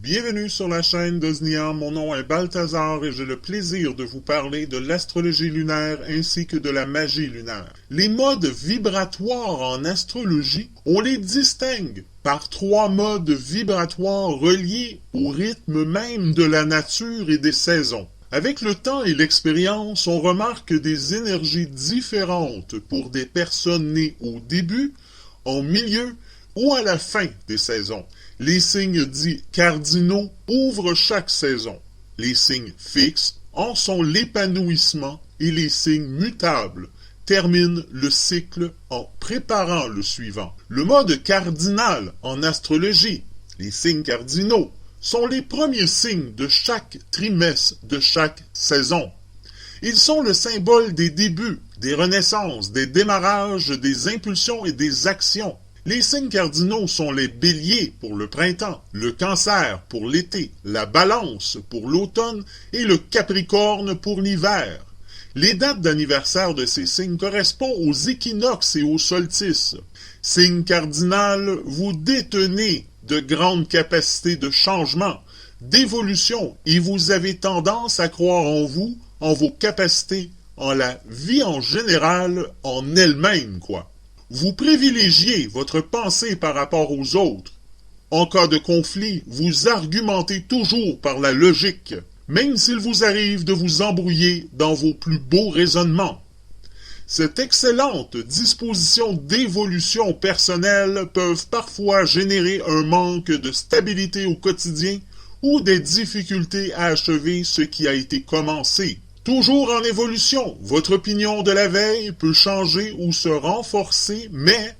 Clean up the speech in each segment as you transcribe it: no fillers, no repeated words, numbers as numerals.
Bienvenue sur la chaîne de Znia, mon nom est Balthazar et j'ai le plaisir de vous parler de l'astrologie lunaire ainsi que de la magie lunaire. Les modes vibratoires en astrologie, on les distingue par 3 modes vibratoires reliés au rythme même de la nature et des saisons. Avec le temps et l'expérience, on remarque des énergies différentes pour des personnes nées au début, en milieu ou à la fin des saisons. Les signes dits cardinaux ouvrent chaque saison. Les signes fixes en sont l'épanouissement et les signes mutables terminent le cycle en préparant le suivant. Le mode cardinal en astrologie, les signes cardinaux, sont les premiers signes de chaque trimestre de chaque saison. Ils sont le symbole des débuts, des renaissances, des démarrages, des impulsions et des actions. Les signes cardinaux sont les béliers pour le printemps, le cancer pour l'été, la balance pour l'automne et le capricorne pour l'hiver. Les dates d'anniversaire de ces signes correspondent aux équinoxes et aux solstices. Signe cardinal, vous détenez de grandes capacités de changement, d'évolution et vous avez tendance à croire en vous, en vos capacités, en la vie en général, en elle-même, quoi. Vous privilégiez votre pensée par rapport aux autres. En cas de conflit, vous argumentez toujours par la logique, même s'il vous arrive de vous embrouiller dans vos plus beaux raisonnements. Cette excellente disposition d'évolution personnelle peuvent parfois générer un manque de stabilité au quotidien ou des difficultés à achever ce qui a été commencé. Toujours en évolution, votre opinion de la veille peut changer ou se renforcer, mais,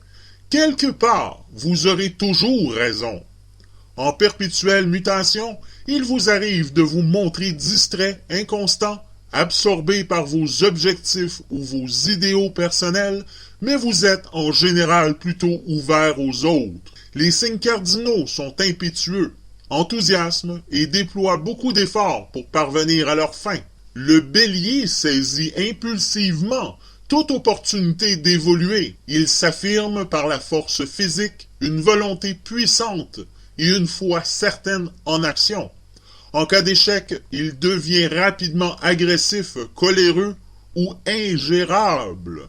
quelque part, vous aurez toujours raison. En perpétuelle mutation, il vous arrive de vous montrer distrait, inconstant, absorbé par vos objectifs ou vos idéaux personnels, mais vous êtes en général plutôt ouvert aux autres. Les signes cardinaux sont impétueux, enthousiastes et déploient beaucoup d'efforts pour parvenir à leur fin. Le bélier saisit impulsivement toute opportunité d'évoluer. Il s'affirme par la force physique, une volonté puissante et une foi certaine en action. En cas d'échec, il devient rapidement agressif, coléreux ou ingérable.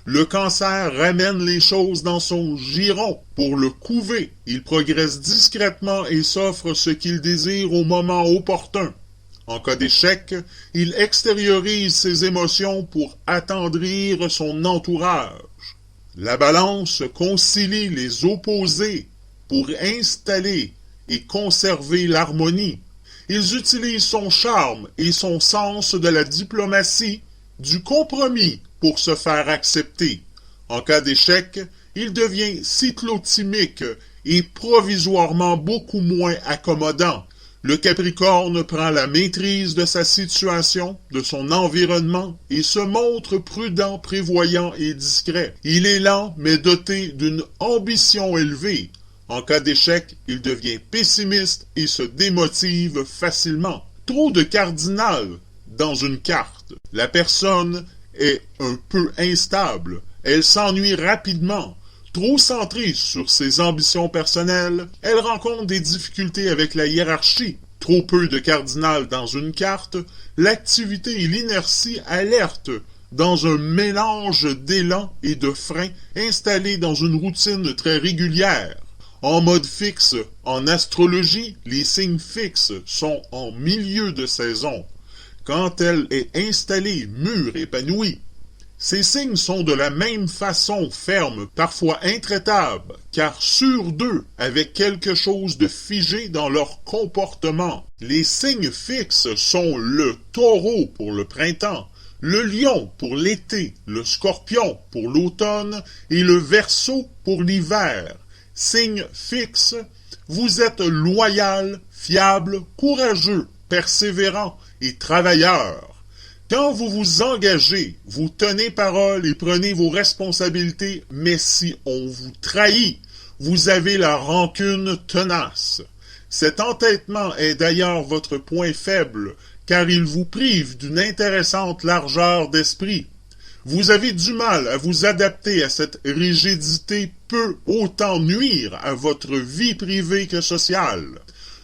Le cancer ramène les choses dans son giron pour le couver. Il progresse discrètement et s'offre ce qu'il désire au moment opportun. En cas d'échec, il extériorise ses émotions pour attendrir son entourage. La balance concilie les opposés pour installer et conserver l'harmonie. Ils utilisent son charme et son sens de la diplomatie, du compromis pour se faire accepter. En cas d'échec, il devient cyclotimique et provisoirement beaucoup moins accommodant. Le Capricorne prend la maîtrise de sa situation, de son environnement et se montre prudent, prévoyant et discret. Il est lent mais doté d'une ambition élevée. En cas d'échec, il devient pessimiste et se démotive facilement. Trop de cardinal dans une carte. La personne est un peu instable. Elle s'ennuie rapidement. Trop centrée sur ses ambitions personnelles, elle rencontre des difficultés avec la hiérarchie. Trop peu de cardinal dans une carte, l'activité et l'inertie alertent dans un mélange d'élan et de frein installé dans une routine très régulière. En mode fixe, en astrologie, les signes fixes sont en milieu de saison. Quand elle est installée, mûre, épanouie, ces signes sont de la même façon fermes, parfois intraitables, car sûrs d'eux, avec quelque chose de figé dans leur comportement. Les signes fixes sont le taureau pour le printemps, le lion pour l'été, le scorpion pour l'automne et le verseau pour l'hiver. Signe fixe, vous êtes loyal, fiable, courageux, persévérant et travailleur. Quand vous vous engagez, vous tenez parole et prenez vos responsabilités, mais si on vous trahit, vous avez la rancune tenace. Cet entêtement est d'ailleurs votre point faible, car il vous prive d'une intéressante largeur d'esprit. Vous avez du mal à vous adapter à cette rigidité peut autant nuire à votre vie privée que sociale.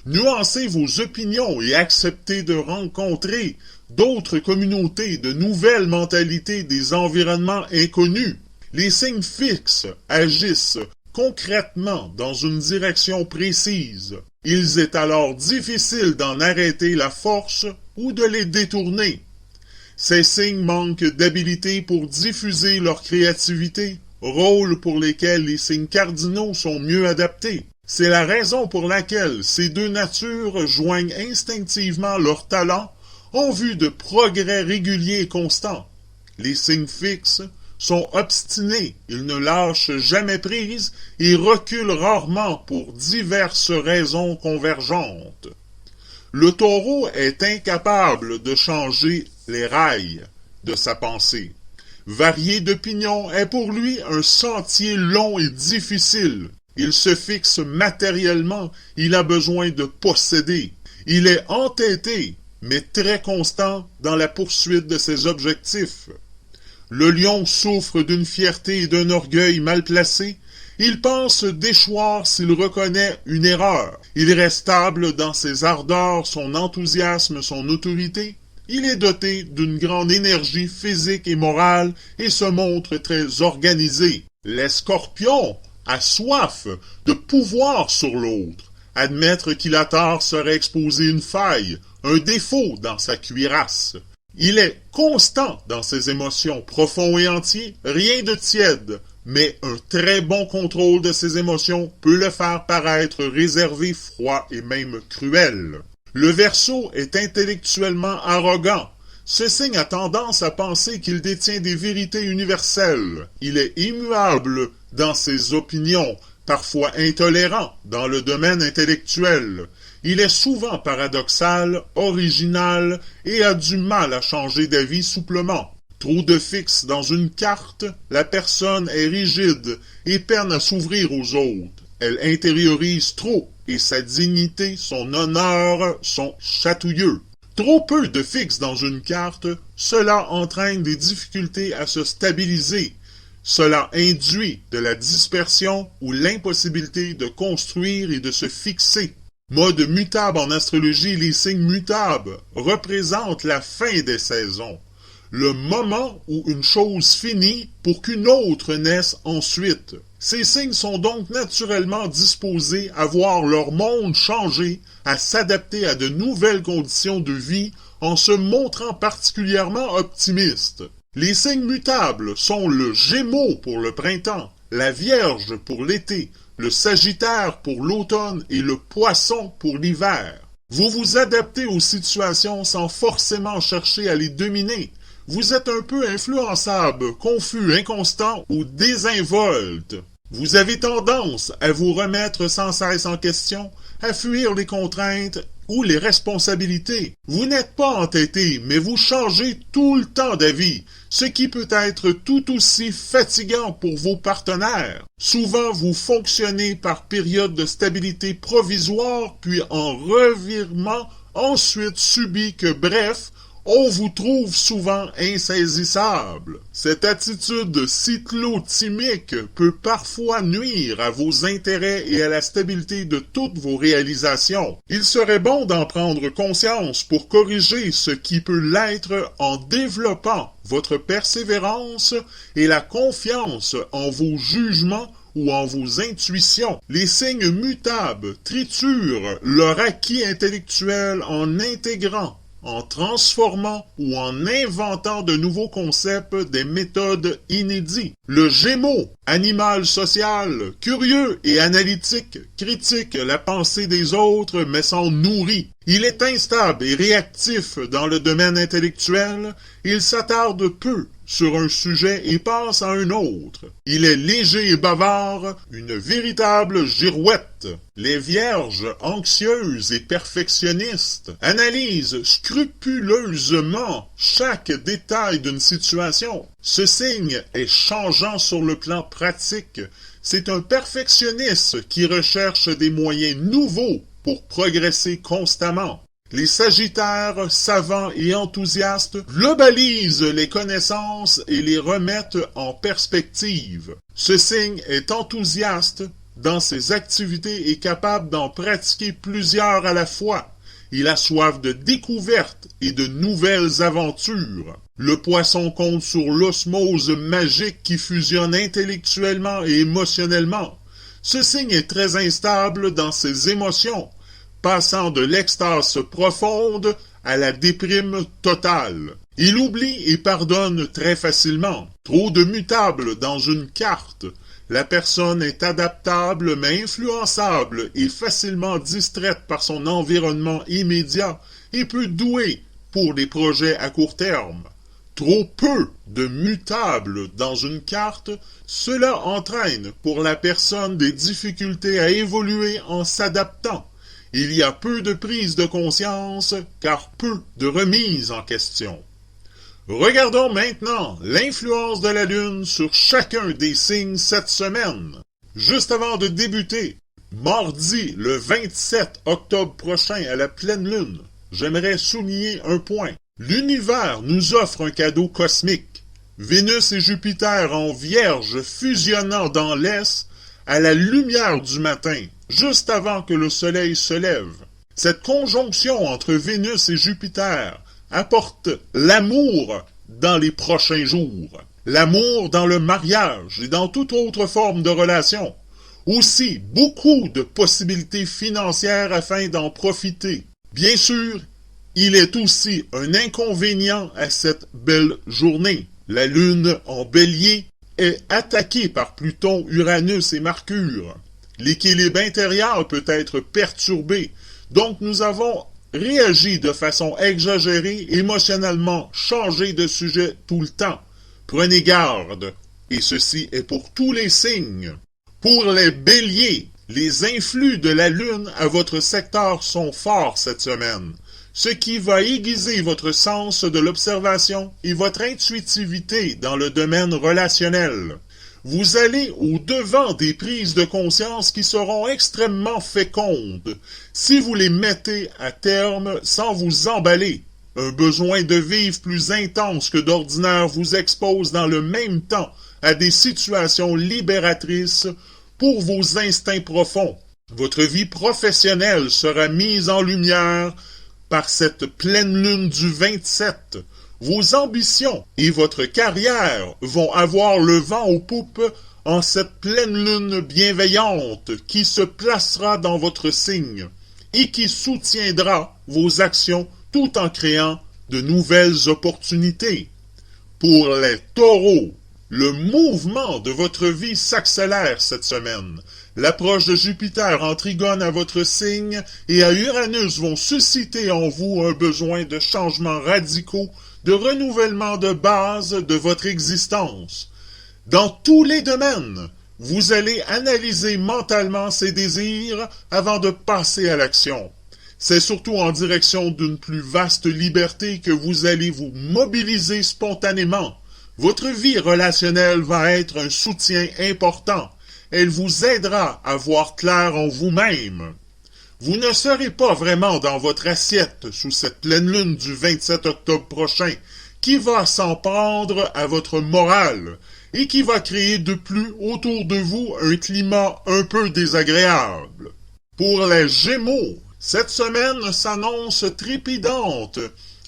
Nuancez vos opinions et acceptez de rencontrer d'autres communautés, de nouvelles mentalités, des environnements inconnus. Les signes fixes agissent concrètement dans une direction précise. Il est alors difficile d'en arrêter la force ou de les détourner. Ces signes manquent d'habileté pour diffuser leur créativité, rôle pour lesquels les signes cardinaux sont mieux adaptés. C'est la raison pour laquelle ces deux natures joignent instinctivement leurs talents en vue de progrès réguliers et constants. Les signes fixes sont obstinés, ils ne lâchent jamais prise et reculent rarement pour diverses raisons convergentes. Le taureau est incapable de changer les rails de sa pensée. Varier d'opinion est pour lui un sentier long et difficile. Il se fixe matériellement, il a besoin de posséder. Il est entêté, mais très constant dans la poursuite de ses objectifs. Le lion souffre d'une fierté et d'un orgueil mal placés. Il pense déchoir s'il reconnaît une erreur. Il reste stable dans ses ardeurs, son enthousiasme, son autorité. Il est doté d'une grande énergie physique et morale et se montre très organisé. Les scorpions a soif de pouvoir sur l'autre. Admettre qu'il a tort serait exposer une faille, un défaut dans sa cuirasse. Il est constant dans ses émotions, profond et entier, rien de tiède, mais un très bon contrôle de ses émotions peut le faire paraître réservé, froid et même cruel. Le Verseau est intellectuellement arrogant. Ce signe a tendance à penser qu'il détient des vérités universelles. Il est immuable dans ses opinions, parfois intolérant dans le domaine intellectuel. Il est souvent paradoxal, original et a du mal à changer d'avis souplement. Trop de fixe dans une carte, la personne est rigide et peine à s'ouvrir aux autres. Elle intériorise trop et sa dignité, son honneur sont chatouilleux. Trop peu de fixe dans une carte, cela entraîne des difficultés à se stabiliser. Cela induit de la dispersion ou l'impossibilité de construire et de se fixer. Mode mutable en astrologie, les signes mutables représentent la fin des saisons, le moment où une chose finit pour qu'une autre naisse ensuite. Ces signes sont donc naturellement disposés à voir leur monde changer, à s'adapter à de nouvelles conditions de vie en se montrant particulièrement optimistes. Les signes mutables sont le Gémeaux pour le printemps, la Vierge pour l'été, le Sagittaire pour l'automne et le Poisson pour l'hiver. Vous vous adaptez aux situations sans forcément chercher à les dominer. Vous êtes un peu influençable, confus, inconstant ou désinvolte. Vous avez tendance à vous remettre sans cesse en question, à fuir les contraintes ou les responsabilités. Vous n'êtes pas entêté, mais vous changez tout le temps d'avis, ce qui peut être tout aussi fatigant pour vos partenaires. Souvent, vous fonctionnez par période de stabilité provisoire, puis en revirement ensuite subi que, bref, on vous trouve souvent insaisissable. Cette attitude cyclotimique peut parfois nuire à vos intérêts et à la stabilité de toutes vos réalisations. Il serait bon d'en prendre conscience pour corriger ce qui peut l'être en développant votre persévérance et la confiance en vos jugements ou en vos intuitions. Les signes mutables triturent leur acquis intellectuel en intégrant, en transformant ou en inventant de nouveaux concepts, des méthodes inédites. Le Gémeaux, animal social, curieux et analytique, critique la pensée des autres mais s'en nourrit. Il est instable et réactif dans le domaine intellectuel, il s'attarde peu sur un sujet et passe à un autre. Il est léger et bavard, une véritable girouette. Les vierges, anxieuses et perfectionnistes, analysent scrupuleusement chaque détail d'une situation. Ce signe est changeant sur le plan pratique. C'est un perfectionniste qui recherche des moyens nouveaux pour progresser constamment. Les Sagittaires, savants et enthousiastes, globalisent les connaissances et les remettent en perspective. Ce signe est enthousiaste dans ses activités est capable d'en pratiquer plusieurs à la fois. Il a soif de découvertes et de nouvelles aventures. Le poisson compte sur l'osmose magique qui fusionne intellectuellement et émotionnellement. Ce signe est très instable dans ses émotions, passant de l'extase profonde à la déprime totale. Il oublie et pardonne très facilement. Trop de mutables dans une carte. La personne est adaptable mais influençable et facilement distraite par son environnement immédiat et peu douée pour des projets à court terme. Trop peu de mutables dans une carte, cela entraîne pour la personne des difficultés à évoluer en s'adaptant. Il y a peu de prise de conscience car peu de remise en question. Regardons maintenant l'influence de la Lune sur chacun des signes cette semaine. Juste avant de débuter, mardi le 27 octobre prochain à la pleine Lune, j'aimerais souligner un point. L'univers nous offre un cadeau cosmique. Vénus et Jupiter en Vierge fusionnant dans l'Est à la lumière du matin, juste avant que le Soleil se lève. Cette conjonction entre Vénus et Jupiter apporte l'amour dans les prochains jours, l'amour dans le mariage et dans toute autre forme de relation. Aussi, beaucoup de possibilités financières afin d'en profiter. Bien sûr, il est aussi un inconvénient à cette belle journée. La Lune en Bélier est attaquée par Pluton, Uranus et Mercure. L'équilibre intérieur peut être perturbé, donc nous avons réagi de façon exagérée, émotionnellement, changé de sujet tout le temps. Prenez garde, et ceci est pour tous les signes. Pour les béliers, les influx de la Lune à votre secteur sont forts cette semaine, ce qui va aiguiser votre sens de l'observation et votre intuitivité dans le domaine relationnel. Vous allez au-devant des prises de conscience qui seront extrêmement fécondes si vous les mettez à terme sans vous emballer. Un besoin de vivre plus intense que d'ordinaire vous expose dans le même temps à des situations libératrices pour vos instincts profonds. Votre vie professionnelle sera mise en lumière par cette pleine lune du 27. Vos ambitions et votre carrière vont avoir le vent aux poupes en cette pleine lune bienveillante qui se placera dans votre signe et qui soutiendra vos actions tout en créant de nouvelles opportunités. Pour les taureaux, le mouvement de votre vie s'accélère cette semaine. L'approche de Jupiter en trigone à votre signe et à Uranus vont susciter en vous un besoin de changements radicaux, de renouvellement de base de votre existence. Dans tous les domaines, vous allez analyser mentalement ces désirs avant de passer à l'action. C'est surtout en direction d'une plus vaste liberté que vous allez vous mobiliser spontanément. Votre vie relationnelle va être un soutien important. Elle vous aidera à voir clair en vous-même. Vous ne serez pas vraiment dans votre assiette sous cette pleine lune du 27 octobre prochain, qui va s'en prendre à votre morale et qui va créer de plus autour de vous un climat un peu désagréable. Pour les Gémeaux, cette semaine s'annonce trépidante.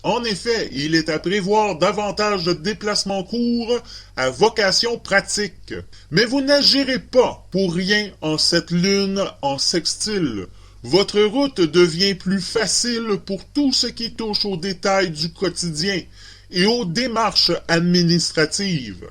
En effet, il est à prévoir davantage de déplacements courts à vocation pratique. Mais vous n'agirez pas pour rien en cette lune en sextile. Votre route devient plus facile pour tout ce qui touche aux détails du quotidien et aux démarches administratives.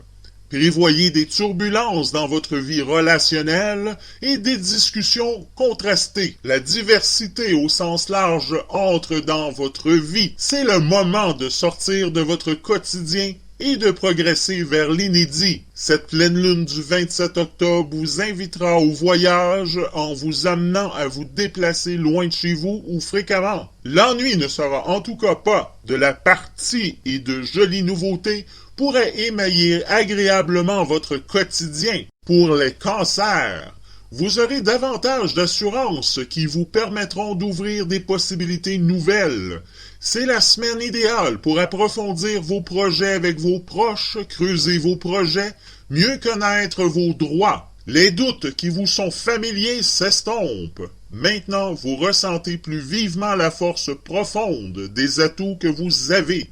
Prévoyez des turbulences dans votre vie relationnelle et des discussions contrastées. La diversité au sens large entre dans votre vie. C'est le moment de sortir de votre quotidien et de progresser vers l'inédit. Cette pleine lune du 27 octobre vous invitera au voyage en vous amenant à vous déplacer loin de chez vous ou fréquemment. L'ennui ne sera en tout cas pas de la partie et de jolies nouveautés pourrait émailler agréablement votre quotidien. Pour les cancers, vous aurez davantage d'assurances qui vous permettront d'ouvrir des possibilités nouvelles. C'est la semaine idéale pour approfondir vos projets avec vos proches, creuser vos projets, mieux connaître vos droits Les doutes qui vous sont familiers s'estompent. Maintenant, vous ressentez plus vivement la force profonde des atouts que vous avez.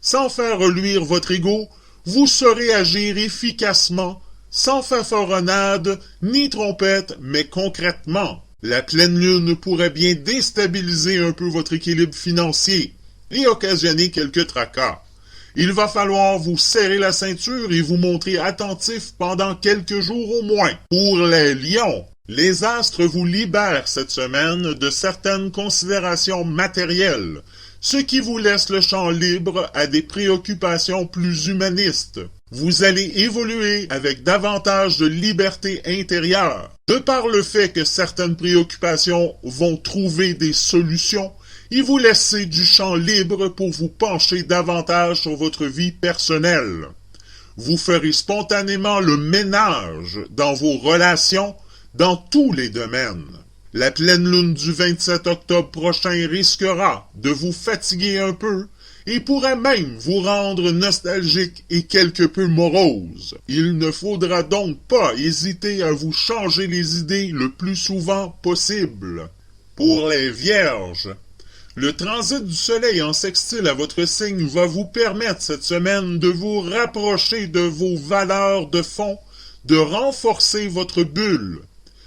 Sans faire reluire votre ego, vous saurez agir efficacement, sans fanfaronnade ni trompette, mais concrètement. La pleine lune pourrait bien déstabiliser un peu votre équilibre financier et occasionner quelques tracas. Il va falloir vous serrer la ceinture et vous montrer attentif pendant quelques jours au moins. Pour les lions, les astres vous libèrent cette semaine de certaines considérations matérielles, ce qui vous laisse le champ libre à des préoccupations plus humanistes. Vous allez évoluer avec davantage de liberté intérieure. De par le fait que certaines préoccupations vont trouver des solutions, et vous laissez du champ libre pour vous pencher davantage sur votre vie personnelle. Vous ferez spontanément le ménage dans vos relations dans tous les domaines. La pleine lune du 27 octobre prochain risquera de vous fatiguer un peu et pourrait même vous rendre nostalgique et quelque peu morose. Il ne faudra donc pas hésiter à vous changer les idées le plus souvent possible. Pour les vierges, le transit du soleil en sextile à votre signe va vous permettre cette semaine de vous rapprocher de vos valeurs de fond, de renforcer votre bulle,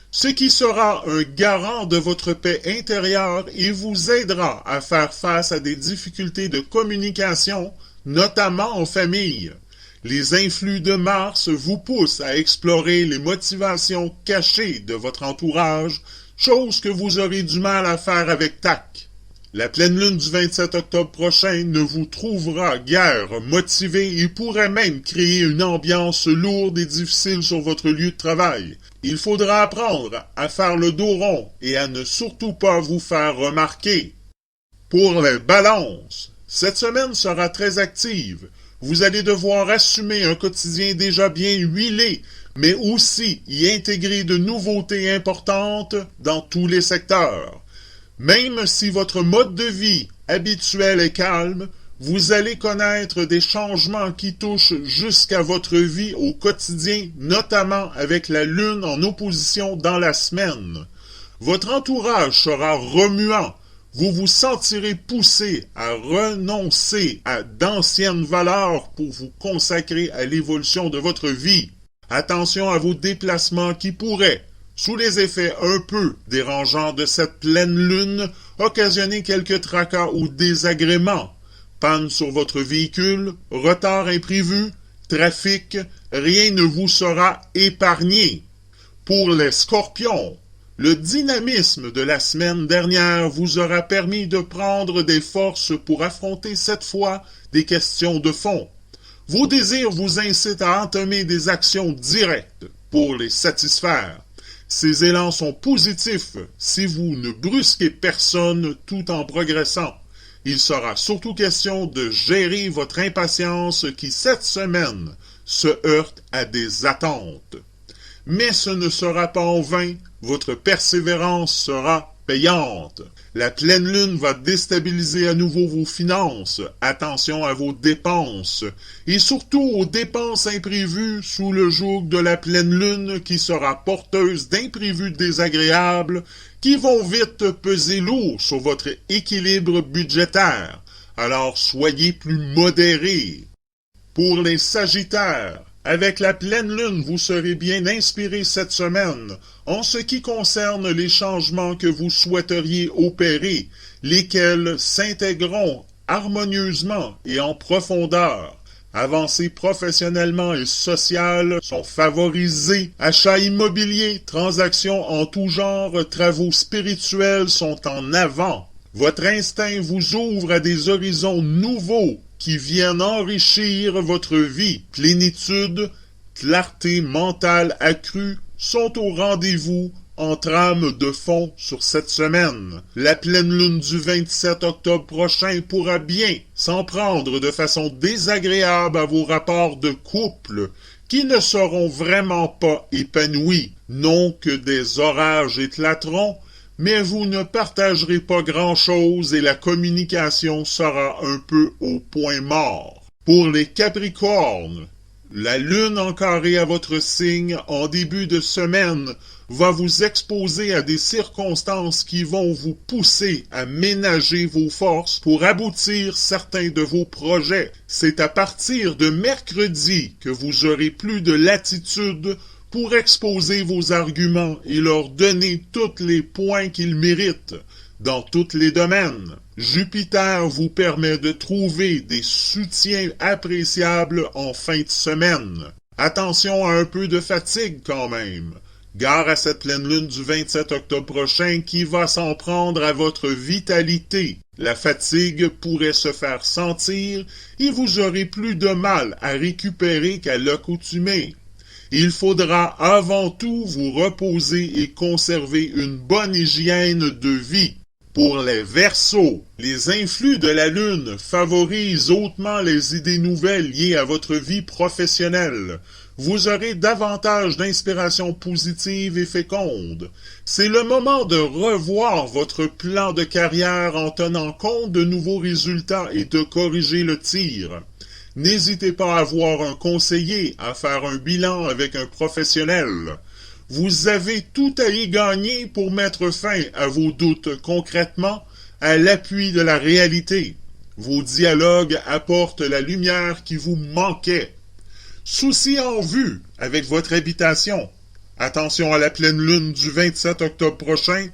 ce qui sera un garant de votre paix intérieure et vous aidera à faire face à des difficultés de communication, notamment en famille. Les influx de Mars vous poussent à explorer les motivations cachées de votre entourage, chose que vous aurez du mal à faire avec tact. La pleine lune du 27 octobre prochain ne vous trouvera guère motivé et pourrait même créer une ambiance lourde et difficile sur votre lieu de travail. Il faudra apprendre à faire le dos rond et à ne surtout pas vous faire remarquer. Pour les balances, cette semaine sera très active. Vous allez devoir assumer un quotidien déjà bien huilé, mais aussi y intégrer de nouveautés importantes dans tous les secteurs. Même si votre mode de vie habituel est calme, vous allez connaître des changements qui touchent jusqu'à votre vie au quotidien, notamment avec la lune en opposition dans la semaine. Votre entourage sera remuant. Vous vous sentirez poussé à renoncer à d'anciennes valeurs pour vous consacrer à l'évolution de votre vie. Attention à vos déplacements qui pourraient, sous les effets un peu dérangeants de cette pleine lune, occasionner quelques tracas ou désagréments. Panne sur votre véhicule, retard imprévu, trafic, rien ne vous sera épargné. Pour les scorpions, le dynamisme de la semaine dernière vous aura permis de prendre des forces pour affronter cette fois des questions de fond. Vos désirs vous incitent à entamer des actions directes pour les satisfaire. Ces élans sont positifs si vous ne brusquez personne tout en progressant. Il sera surtout question de gérer votre impatience qui, cette semaine, se heurte à des attentes. Mais ce ne sera pas en vain, votre persévérance sera payante. La pleine lune va déstabiliser à nouveau vos finances. Attention à vos dépenses. Et surtout aux dépenses imprévues sous le joug de la pleine lune qui sera porteuse d'imprévus désagréables qui vont vite peser lourd sur votre équilibre budgétaire. Alors soyez plus modérés. Pour les Sagittaires, avec la pleine lune, vous serez bien inspiré cette semaine en ce qui concerne les changements que vous souhaiteriez opérer, lesquels s'intégreront harmonieusement et en profondeur. Avancées professionnellement et sociales sont favorisées. Achats immobiliers, transactions en tout genre, travaux spirituels sont en avant. Votre instinct vous ouvre à des horizons nouveaux qui viennent enrichir votre vie. Plénitude, clarté mentale accrue sont au rendez-vous en trame de fond sur cette semaine. La pleine lune du 27 octobre prochain pourra bien s'en prendre de façon désagréable à vos rapports de couple qui ne seront vraiment pas épanouis. Non que des orages éclateront, mais vous ne partagerez pas grand-chose et la communication sera un peu au point mort. Pour les Capricornes, La lune en carré à votre signe en début de semaine va vous exposer à des circonstances qui vont vous pousser à ménager vos forces pour aboutir certains de vos projets. C'est à partir de mercredi que vous aurez plus de latitude pour exposer vos arguments et leur donner tous les points qu'ils méritent dans tous les domaines. Jupiter vous permet de trouver des soutiens appréciables en fin de semaine. Attention à un peu de fatigue quand même. Gare à cette pleine lune du 27 octobre prochain qui va s'en prendre à votre vitalité. La fatigue pourrait se faire sentir et vous aurez plus de mal à récupérer qu'à l'accoutumée. Il faudra avant tout vous reposer et conserver une bonne hygiène de vie. Pour les Verseaux, les influx de la Lune favorisent hautement les idées nouvelles liées à votre vie professionnelle. Vous aurez davantage d'inspiration positive et féconde. C'est le moment de revoir votre plan de carrière en tenant compte de nouveaux résultats et de corriger le tir. N'hésitez pas à voir un conseiller, à faire un bilan avec un professionnel. Vous avez tout à y gagner pour mettre fin à vos doutes concrètement à l'appui de la réalité. Vos dialogues apportent la lumière qui vous manquait. Souci en vue avec votre habitation. Attention à la pleine lune du 27 octobre prochain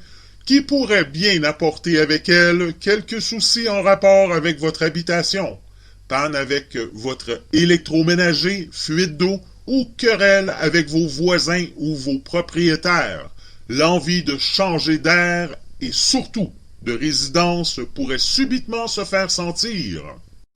qui pourrait bien apporter avec elle quelques soucis en rapport avec votre habitation. Panne avec votre électroménager, fuite d'eau ou querelle avec vos voisins ou vos propriétaires. L'envie de changer d'air et surtout de résidence pourrait subitement se faire sentir.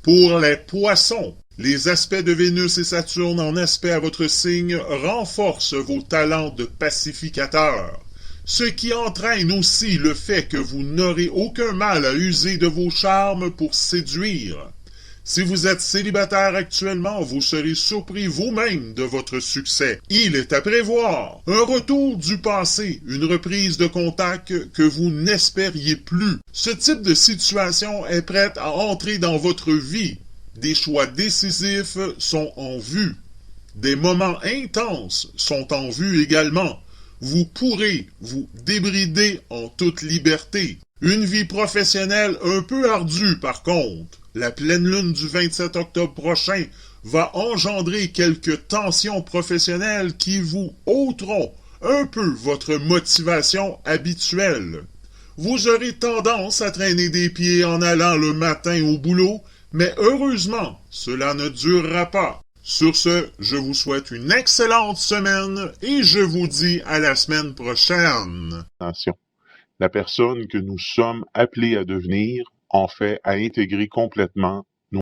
Pour les poissons, les aspects de Vénus et Saturne en aspect à votre signe renforcent vos talents de pacificateur, ce qui entraîne aussi le fait que vous n'aurez aucun mal à user de vos charmes pour séduire. Si vous êtes célibataire actuellement, vous serez surpris vous-même de votre succès. Il est à prévoir un retour du passé, une reprise de contact que vous n'espériez plus. Ce type de situation est prête à entrer dans votre vie. Des choix décisifs sont en vue. Des moments intenses sont en vue également. Vous pourrez vous débrider en toute liberté. Une vie professionnelle un peu ardue par contre. La pleine lune du 27 octobre prochain va engendrer quelques tensions professionnelles qui vous ôteront un peu votre motivation habituelle. Vous aurez tendance à traîner des pieds en allant le matin au boulot, mais heureusement, cela ne durera pas. Sur ce, je vous souhaite une excellente semaine et je vous dis à la semaine prochaine. Attention, la personne que nous sommes appelés à devenir, en fait, à intégrer complètement nos